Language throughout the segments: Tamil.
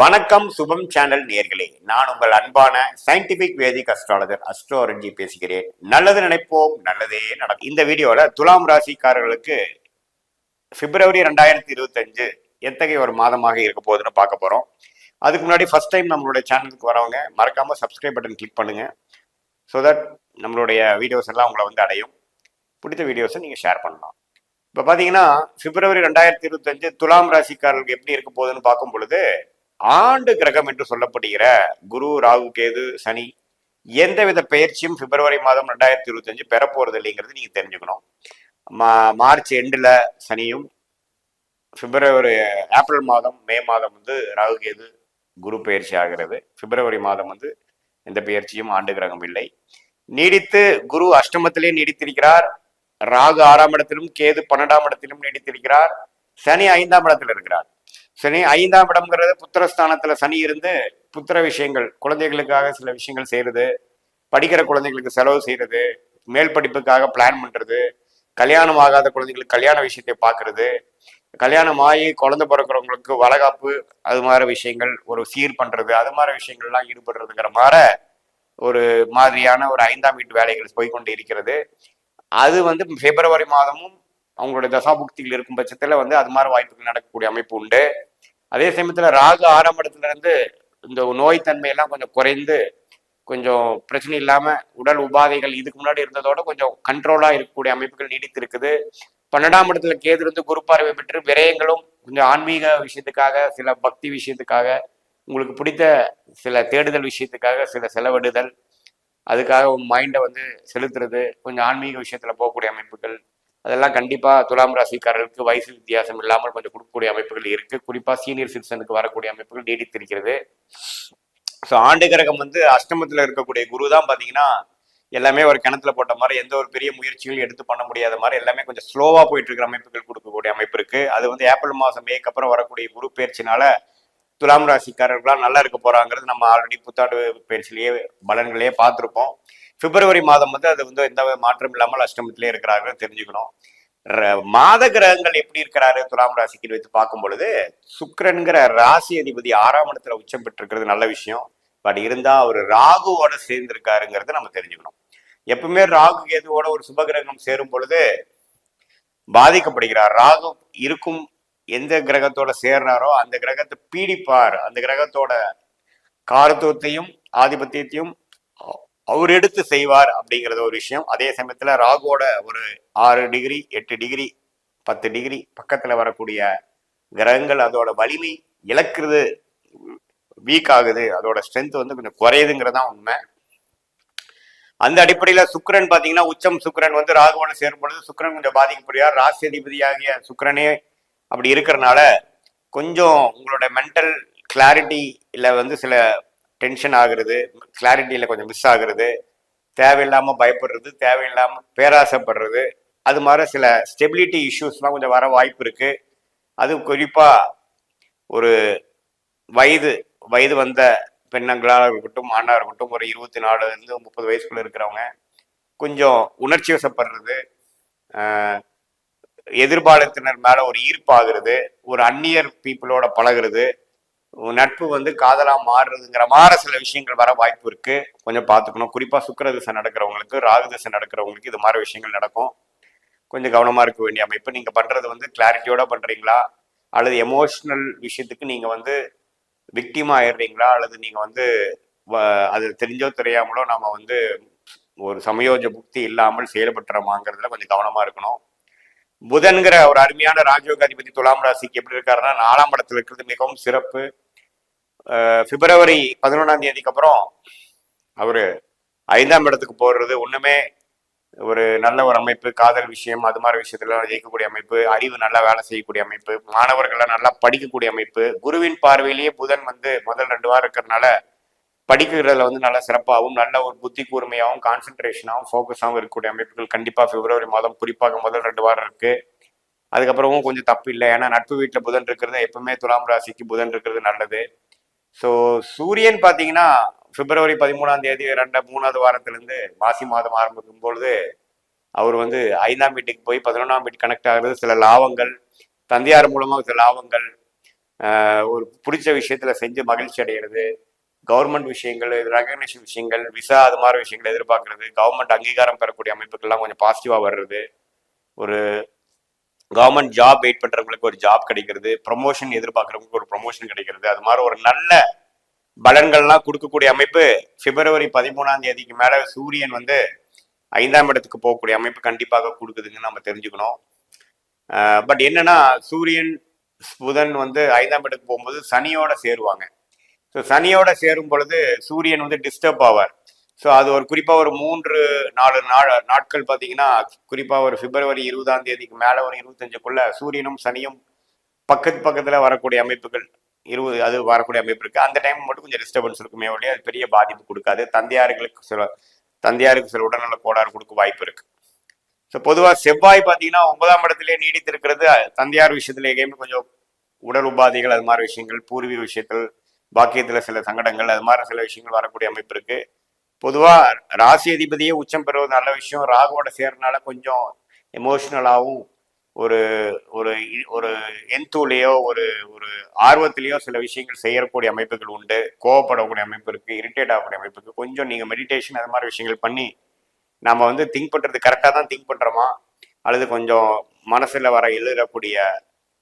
வணக்கம் சுபம் சேனல் நேர்களே, நான் உங்கள் அன்பான சயின்டிபிக் வேதிக் அஸ்ட்ராலஜர் அஸ்ட்ரோரஞ்சி பேசுகிறேன். நல்லது நினைப்போம், நல்லதே நடக்கும். இந்த வீடியோல துலாம் ராசிக்காரர்களுக்கு பிப்ரவரி 2025 எத்தகைய ஒரு மாதமாக இருக்க போகுதுன்னு பார்க்க போறோம். அதுக்கு முன்னாடி ஃபர்ஸ்ட் டைம் நம்மளுடைய சேனலுக்கு வரவங்க மறக்காம சப்ஸ்கிரைப் பட்டன் கிளிக் பண்ணுங்க. ஸோ தட் நம்மளுடைய வீடியோஸ் எல்லாம் உங்களை வந்து அடையும். பிடித்த வீடியோஸை நீங்க ஷேர் பண்ணலாம். இப்போ பார்த்தீங்கன்னா பிப்ரவரி 2025 துலாம் ராசிக்காரர்களுக்கு எப்படி இருக்க போகுதுன்னு பார்க்கும் பொழுது, ஆண்டு கிரகம் என்று சொல்லப்படுகிற குரு, ராகு, கேது, சனி எந்தவித பயிற்சியும் பிப்ரவரி மாதம் 2025 பெற போறது இல்லைங்கிறது நீங்க தெரிஞ்சுக்கணும். மார்ச் எண்டில் சனியும், ஏப்ரல் மாதம், மே மாதம் வந்து ராகு, கேது, குரு பயிற்சி ஆகிறது. பிப்ரவரி மாதம் வந்து எந்த பயிற்சியும் ஆண்டு கிரகம் இல்லை. நீடித்து குரு அஷ்டமத்திலே நீடித்திருக்கிறார். ராகு 6ஆம் இடத்திலும், கேது 12ஆம் இடத்திலும் நீடித்திருக்கிறார். சனி 5ஆம் இடத்துல இருக்கிறார். சனி 5ஆம் இடம்ங்கிறது புத்திரஸ்தானத்துல சனி இருந்து புத்திர விஷயங்கள், குழந்தைகளுக்காக சில விஷயங்கள் செய்யறது, படிக்கிற குழந்தைகளுக்கு செலவு செய்யறது, மேல் படிப்புக்காக பிளான் பண்றது, கல்யாணம் ஆகாத குழந்தைகளுக்கு கல்யாண விஷயத்தை பார்க்கறது, கல்யாணம் ஆகி குழந்தை பிறக்கிறவங்களுக்கு வளகாப்பு, அது மாதிரி விஷயங்கள், ஒரு சீர் பண்றது, அது மாதிரி விஷயங்கள்லாம் ஈடுபடுறதுங்கிற மாதிரி ஒரு மாதிரியான ஒரு 5ஆம் வீட்டு வேலைகள் போய்கொண்டு இருக்கிறது. அது வந்து பிப்ரவரி மாதமும் அவங்களுடைய தசாபுக்திகள் இருக்கும் பட்சத்துல வந்து அது மாதிரி வாய்ப்புகள் நடக்கக்கூடிய அமைப்பு உண்டு. அதே சமயத்துல ராகு 6ஆம் இடத்துல இருந்து இந்த நோய் தன்மையெல்லாம் கொஞ்சம் குறைந்து, கொஞ்சம் பிரச்சனை இல்லாம உடல் உபாதைகள் இதுக்கு முன்னாடி இருந்ததோட கொஞ்சம் கண்ட்ரோலா இருக்கக்கூடிய அமைப்புகள் நீடித்து இருக்குது. 12ஆம் இடத்துல கேது இருந்து குரு பார்வை பெற்று விரயங்களும், கொஞ்சம் ஆன்மீக விஷயத்துக்காக, சில பக்தி விஷயத்துக்காக, உங்களுக்கு பிடித்த சில தேடுதல் விஷயத்துக்காக சில செலவிடுதல், அதுக்காக உங்க மைண்டை வந்து செலுத்துறது, கொஞ்சம் ஆன்மீக விஷயத்துல போகக்கூடிய அமைப்புகள், அதெல்லாம் கண்டிப்பா துலாம் ராசிக்காரர்களுக்கு வயசு வித்தியாசம் இல்லாமல் கொஞ்சம் கொடுக்கக்கூடிய அமைப்புகள் இருக்கு. குறிப்பா சீனியர் சிட்டிசனுக்கு வரக்கூடிய அமைப்புகள் நீடித்திருக்கிறது. ஸோ ஆண்டு கிரகம் வந்து அஷ்டமத்துல இருக்கக்கூடிய குரு தான் பாத்தீங்கன்னா எல்லாமே ஒரு கிணத்துல போட்ட மாதிரி, எந்த ஒரு பெரிய முயற்சிகளும் எடுத்து பண்ண முடியாத மாதிரி எல்லாமே கொஞ்சம் ஸ்லோவா போயிட்டு இருக்கிற அமைப்புகள் கொடுக்கக்கூடிய அமைப்பு இருக்கு. அது வந்து ஏப்ரல் மாதம், மேக்கு அப்புறம் வரக்கூடிய குரு பயிற்சினால துலாம் ராசிக்காரர்களாம் நல்லா இருக்க போறாங்கிறது நம்ம ஆல்ரெடி புத்தாண்டு பயிற்சியிலேயே பலன்களையே பார்த்துருப்போம். பிப்ரவரி மாதம் வந்து அது வந்து எந்த மாற்றம் இல்லாமல் அஷ்டமத்திலே இருக்கிறார்கள் தெரிஞ்சுக்கணும். மாத கிரகங்கள் எப்படி இருக்கிறாரு துலாம் ராசிக்கு வைத்து பார்க்கும் பொழுது, சுக்கிரன்கிற ராசி அதிபதி 6ஆம் இடத்துல உச்சம் பெற்றிருக்கிறது நல்ல விஷயம். பட் இருந்தா அவர் ராகுவோட சேர்ந்திருக்காருங்கிறத நம்ம தெரிஞ்சுக்கணும். எப்பவுமே ராகு கேதுவோட ஒரு சுபகிரகம் சேரும் பொழுது பாதிக்கப்படுகிறார். ராகு இருக்கும் எந்த கிரகத்தோட சேர்றாரோ அந்த கிரகத்தை பீடிப்பார். அந்த கிரகத்தோட காரத்துவத்தையும் ஆதிபத்தியத்தையும் அவர் எடுத்து செய்வார் அப்படிங்கிறது ஒரு விஷயம். அதே சமயத்துல ராகுவோட ஒரு 6 டிகிரி 8 டிகிரி 10 டிகிரி பக்கத்துல வரக்கூடிய கிரகங்கள் அதோட வலிமை இழக்கிறது, வீக் ஆகுது, அதோட ஸ்ட்ரென்த் வந்து கொஞ்சம் குறையுதுங்கிறதா உண்மை. அந்த அடிப்படையில சுக்கிரன் பாத்தீங்கன்னா உச்சம் சுக்கிரன் வந்து ராகுவோட சேரும் பொழுது சுக்கிரன் கொஞ்சம் பாதிக்கப்படுகிறார். ராசி அதிபதியாகிய சுக்கிரனே அப்படி இருக்கிறனால கொஞ்சம் உங்களோட மென்டல் கிளாரிட்டியில வந்து சில டென்ஷன் ஆகுறது, கிளாரிட்டியில கொஞ்சம் மிஸ் ஆகுறது, தேவையில்லாம பயப்படுறது, தேவையில்லாம பேராசைப்படுறது, அது மாதிரி சில ஸ்டெபிலிட்டி இஷ்யூஸ்லாம் கொஞ்சம் வர வாய்ப்பு இருக்கு. அது குறிப்பா ஒரு வயது வந்த பெண்ணங்களாக இருக்கட்டும், ஆணா இருக்கட்டும், ஒரு 24 to 30 வயசுக்குள்ள இருக்கிறவங்க கொஞ்சம் உணர்ச்சி வசப்படுறது, எதிர்பாலத்தினர் மேல ஒரு ஈர்ப்பாகிறது, ஒரு அந்நியர் பீப்புளோட பழகுறது, நட்பு வந்து காதலா மாறுறதுங்கிற மாதிரி சில விஷயங்கள் வர வாய்ப்பு இருக்கு. கொஞ்சம் பார்த்துக்கணும். குறிப்பா சுக்கிர திசை நடக்கிறவங்களுக்கு, ராகு திசை நடக்கிறவங்களுக்கு இது மாதிரி விஷயங்கள் நடக்கும். கொஞ்சம் கவனமா இருக்க வேண்டிய அமைப்பு. நீங்க பண்றது வந்து கிளாரிட்டியோட பண்றீங்களா, அல்லது எமோஷனல் விஷயத்துக்கு நீங்க வந்து விக்டிமா ஆயிடுறீங்களா, அல்லது நீங்க வந்து அது தெரிஞ்சோ தெரியாமலோ நாம வந்து ஒரு சமயோஜ புக்தி இல்லாமல் செயல்பட்டுறோமாங்கிறதுல கொஞ்சம் கவனமா இருக்கணும். புதன்கிற ஒரு அருமையான ராஜயோக அதிபதி துலாம் ராசிக்கு எப்படி இருக்காருன்னா 4ஆம் இடத்துல இருக்கிறது மிகவும் சிறப்பு. பிப்ரவரி 11ஆம் தேதிக்கு அப்புறம் அவரு 5ஆம் இடத்துக்கு போடுறது ஒண்ணுமே ஒரு நல்ல ஒரு அமைப்பு. காதல் விஷயம், அது மாதிரி விஷயத்துல ஜெயிக்கக்கூடிய அமைப்பு, அறிவு நல்லா வேலை செய்யக்கூடிய அமைப்பு, மாணவர்கள்லாம் நல்லா படிக்கக்கூடிய அமைப்பு. குருவின் பார்வையிலேயே புதன் வந்து முதல் 2 வாரம் இருக்கிறதுனால படிக்கிறதுல வந்து நல்லா சிறப்பாகவும், நல்ல ஒரு புத்தி கூர்மையாகவும், கான்சென்ட்ரேஷனாகவும், ஃபோக்கஸாகவும் இருக்கக்கூடிய அமைப்புகள் கண்டிப்பா பிப்ரவரி மாதம் குறிப்பாக முதல் 2 வாரம் இருக்கு. அதுக்கப்புறமும் கொஞ்சம் தப்பு இல்லை. ஏன்னா நட்பு வீட்டில் புதன் இருக்கிறது எப்பவுமே துலாம் ராசிக்கு புதன் இருக்கிறது நல்லது. ஸோ சூரியன் பார்த்தீங்கன்னா பிப்ரவரி 13ஆம் தேதி 3வது வாரத்திலிருந்து மாசி மாதம் ஆரம்பிக்கும் பொழுது அவர் வந்து 5ஆம் வீட்டுக்கு போய் 11ஆம் வீட்டு கனெக்ட் ஆகிறது, சில லாபங்கள், தந்தையார் மூலமாக சில லாபங்கள், ஒரு பிடிச்ச விஷயத்துல செஞ்சு மகிழ்ச்சி அடைகிறது, கவர்மெண்ட் விஷயங்கள், ரெகக்னேஷன் விஷயங்கள், விசா அது மாதிரி விஷயங்கள் எதிர்பார்க்கறது, கவர்மெண்ட் அங்கீகாரம் பெறக்கூடிய அமைப்புகள்லாம் கொஞ்சம் பாசிட்டிவா வர்றது, ஒரு கவர்மெண்ட் ஜாப் வெயிட் பண்றவங்களுக்கு ஒரு ஜாப் கிடைக்கிறது, ப்ரொமோஷன் எதிர்பார்க்கறவங்களுக்கு ஒரு ப்ரொமோஷன் கிடைக்கிறது, அது மாதிரி ஒரு நல்ல பலன்கள்லாம் கொடுக்கக்கூடிய அமைப்பு பிப்ரவரி 13ஆம் தேதிக்கு மேல சூரியன் வந்து 5ஆம் இடத்துக்கு போகக்கூடிய அமைப்பு கண்டிப்பாக கொடுக்குதுன்னு நம்ம தெரிஞ்சுக்கணும். பட் என்னன்னா சூரியன் புதன் வந்து 5ஆம் இடத்துக்கு போகும்போது சனியோட சேருவாங்க. ஸோ சனியோட சேரும் பொழுது சூரியன் வந்து டிஸ்டர்ப் ஆவார். ஸோ அது ஒரு குறிப்பாக ஒரு 3-4 நாட்கள் பார்த்தீங்கன்னா, குறிப்பாக ஒரு பிப்ரவரி 20ஆம் தேதிக்கு மேலே ஒரு 25க்குள்ள சூரியனும் சனியும் பக்கத்தில் வரக்கூடிய அமைப்புகள் 20 அது வரக்கூடிய அமைப்பு இருக்கு. அந்த டைம் மட்டும் கொஞ்சம் டிஸ்டர்பன்ஸ் இருக்குமே ஒழிய அது பெரிய பாதிப்பு கொடுக்காது. தந்தையாருக்கு சில உடல்நல கோளாறு கொடுக்க வாய்ப்பு இருக்கு. ஸோ பொதுவாக செவ்வாய் பார்த்தீங்கன்னா 9ஆம் இடத்திலே நீடித்திருக்கிறது. தந்தையார் விஷயத்துல எங்கேயுமே கொஞ்சம் உடல் உபாதைகள் அது மாதிரி விஷயங்கள், பூர்வீக விஷயத்தில் பாக்கியத்தில் சில சங்கடங்கள் அது மாதிரி சில விஷயங்கள் வரக்கூடிய அமைப்பு இருக்கு. பொதுவாக ராசி அதிபதியே உச்சம் பெறுவது நல்ல விஷயம். ராகுவோட சேர்றதுனால கொஞ்சம் எமோஷனலாகவும் ஒரு ஒரு ஒரு எந்தூலையோ ஒரு ஒரு ஆர்வத்திலேயோ சில விஷயங்கள் செய்யக்கூடிய அமைப்புகள் உண்டு. கோவப்படக்கூடிய அமைப்பு இருக்கு, இரிட்டேட் ஆகக்கூடிய அமைப்பு இருக்கு. கொஞ்சம் நீங்க மெடிடேஷன் அது மாதிரி விஷயங்கள் பண்ணி நம்ம வந்து திங்க் பண்றது கரெக்டாக தான் திங்க் பண்றோமா, அல்லது கொஞ்சம் மனசுல வர எழுதக்கூடிய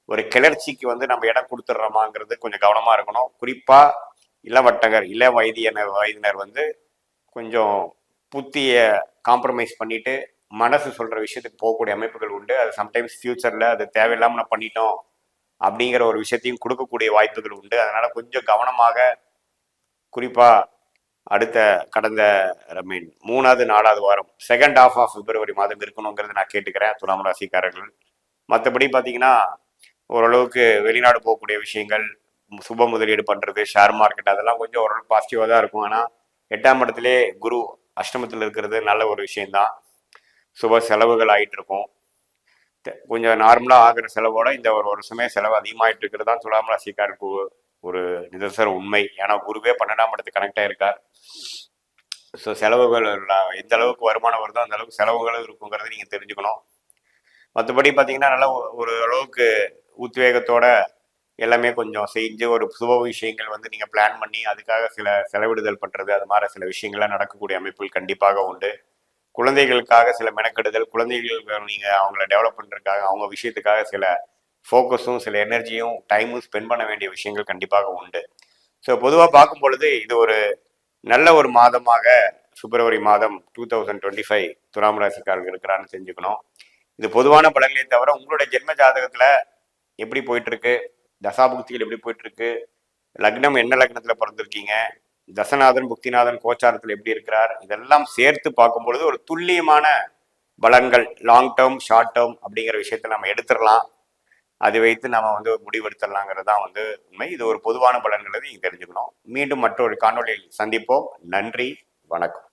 ஒரு கிளர்ச்சிக்கு வந்து நம்ம இடம் கொடுத்துட்றோமாங்கிறது கொஞ்சம் கவனமா இருக்கணும். குறிப்பா வயதினர் வந்து கொஞ்சம் புத்திய காம்ப்ரமைஸ் பண்ணிட்டு மனசு சொல்ற விஷயத்துக்கு போகக்கூடிய அமைப்புகள் உண்டு. அது சம்டைம்ஸ் ஃபியூச்சர்ல அது தேவையில்லாம நான் பண்ணிட்டோம் அப்படிங்கிற ஒரு விஷயத்தையும் கொடுக்கக்கூடிய வாய்ப்புகள் உண்டு. அதனால கொஞ்சம் கவனமாக, குறிப்பா கடந்த 3வது 4வது வாரம் செகண்ட் ஹாஃப் ஆஃப் பிப்ரவரி மாதம் இருக்கணுங்கிறது நான் கேட்டுக்கிறேன் துலாம் ராசிக்காரர்கள். மற்றபடி பார்த்தீங்கன்னா ஓரளவுக்கு வெளிநாடு போகக்கூடிய விஷயங்கள், சுப முதலீடு பண்றது, ஷேர் மார்க்கெட் அதெல்லாம் கொஞ்சம் ஓரளவுக்கு பாசிட்டிவாக தான் இருக்கும். ஆனால் 8ஆம் இடத்திலே குரு அஷ்டமத்தில் இருக்கிறது நல்ல ஒரு விஷயம்தான். சுப செலவுகள் ஆகிட்டு இருக்கும். கொஞ்சம் நார்மலாக ஆகிற செலவோட இந்த ஒரு வருஷமே செலவு அதிகமாகிட்டு இருக்கிறது தான் துலாம் ராசிக்காருக்கு ஒரு நிதர்சன உண்மை. ஏன்னா குருவே 12ஆம் இடத்துக்கு கனெக்ட் ஆயிருக்கார். ஸோ செலவுகள் எந்த அளவுக்கு வருமானம் வருதோ அந்த அளவுக்கு செலவுகளும் இருக்குங்கிறத நீங்கள் தெரிஞ்சுக்கணும். மற்றபடி பார்த்தீங்கன்னா நல்லா ஒரு அளவுக்கு உத்வேகத்தோட எல்லாமே கொஞ்சம் செஞ்சு ஒரு சுப விஷயங்கள் வந்து நீங்கள் பிளான் பண்ணி அதுக்காக சில செலவிடுதல் பண்ணுறது அது மாதிரி சில விஷயங்கள்லாம் நடக்கக்கூடிய அமைப்புகள் கண்டிப்பாக உண்டு. குழந்தைகளுக்காக சில மெனக்கெடுதல், குழந்தைகளுக்கு நீங்கள் அவங்கள டெவலப் பண்ணுறதுக்காக அவங்க விஷயத்துக்காக சில ஃபோக்கஸும் சில எனர்ஜியும் டைமும் ஸ்பெண்ட் பண்ண வேண்டிய விஷயங்கள் கண்டிப்பாக உண்டு. ஸோ பொதுவாக பார்க்கும் பொழுது இது ஒரு நல்ல ஒரு மாதமாக பிப்ரவரி மாதம் 2025 துலாம் ராசிக்காரர்கள் இருக்கிறான்னு தெரிஞ்சுக்கணும். இது பொதுவான பலன்களை தவிர உங்களுடைய ஜென்ம ஜாதகத்துல எப்படி போயிட்டு இருக்கு, தசாபுக்திகள் எப்படி போயிட்டு இருக்கு, லக்னம் என்ன லக்னத்துல பிறந்திருக்கீங்க, தசநாதன் புக்திநாதன் கோச்சாரத்தில் எப்படி இருக்கிறார், இதெல்லாம் சேர்த்து பார்க்கும் பொழுது ஒரு துல்லியமான பலன்கள் லாங் டேர்ம் ஷார்ட் டேர்ம் அப்படிங்கிற விஷயத்த நம்ம எடுத்துடலாம். அதை வைத்து நம்ம வந்து முடிவெடுத்துடலாங்கிறது தான் வந்து உண்மை. இது ஒரு பொதுவான பலன்களை நீங்க தெரிஞ்சுக்கணும். மீண்டும் மற்றொரு காணொலியில் சந்திப்போம். நன்றி, வணக்கம்.